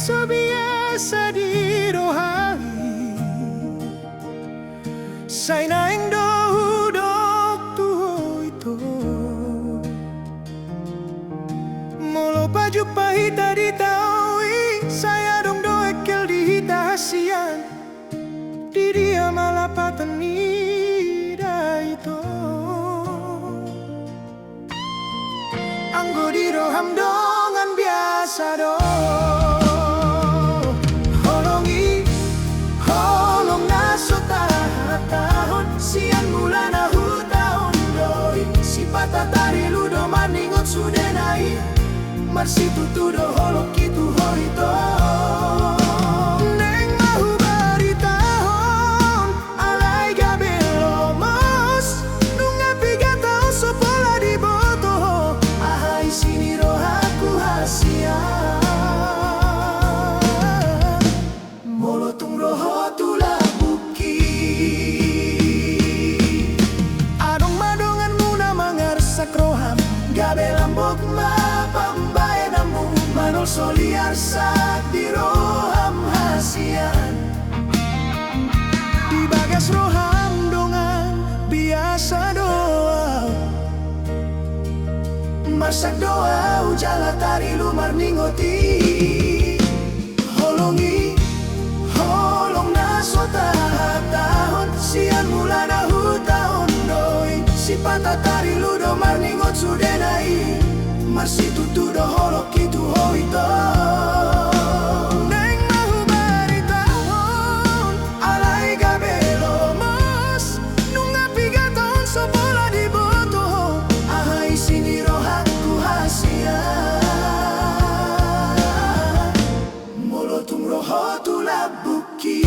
so biasa di rohani say naing dohudok tuho ito molo paju pahita di taui saya dong doekel di hita hasian di dia malapatan ida itu anggo di roham dongan biasa do holongi holong naso tahun sian bulan ahu tahun doi si patatari ludo maningot sudah naik marsi tutu do holok itu hoito gabe lambok mapambay namu manol soliar sak di roham hasian di bagas roham dongan biasa doa masak doa ujala tari lumar ningoti holongi holong naso tahun sian bulan ahu tahun doi si patatari ludo marningot sudah naik masih tutu do holok itu hoito neng mahu baritahon alai gabelo mas nunga piga tahun sebola di boto ahai sini rohaku hasian molotung rohotu labuki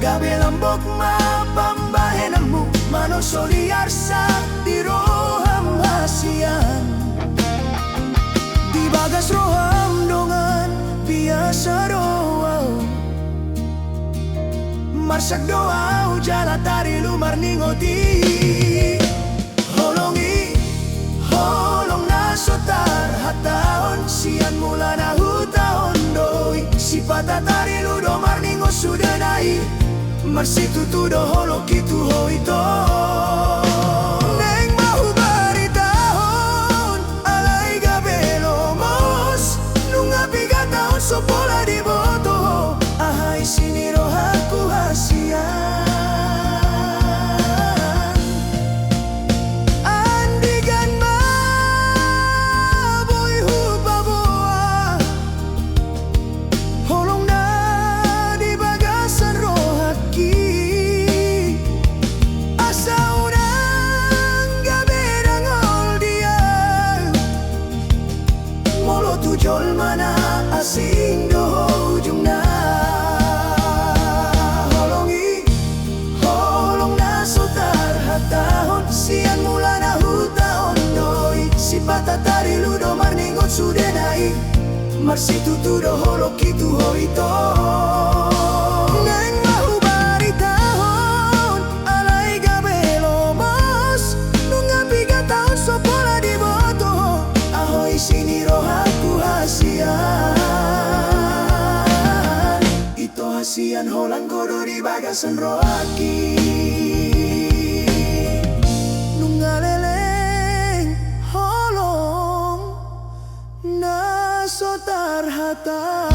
gabe lambok mapambahenamu mano soliar sak di roham hasian di bagas roham dongan biasa doa marsak doa ujala tari lumar ningoti holongi holong naso tarhataon sian mulan ahu tahun doi si patatari ludo marningo sudah naik marsi tutu do holok itu hoito neng mahu baritahon alai gabelo mos nunga piga tahun sopola di boto ahai sini rohaku hasian andigan ma boy hupa boa holong na di bagasan rohaki asa urang gabedang ol dia molo tujol mana asing do ujung na holongi holong naso tarhatahon sian mulan ahu tahun doi si patatari ludo marningot sudah naik marsi tutu do holok itu hoito neng mahu baritahon alai gabelo mas nunga piga tahun sopola di boto ahoy sini rohaku hasian ito hasian holang kodo di bagasan rohaki nunga leleng holong naso tarhata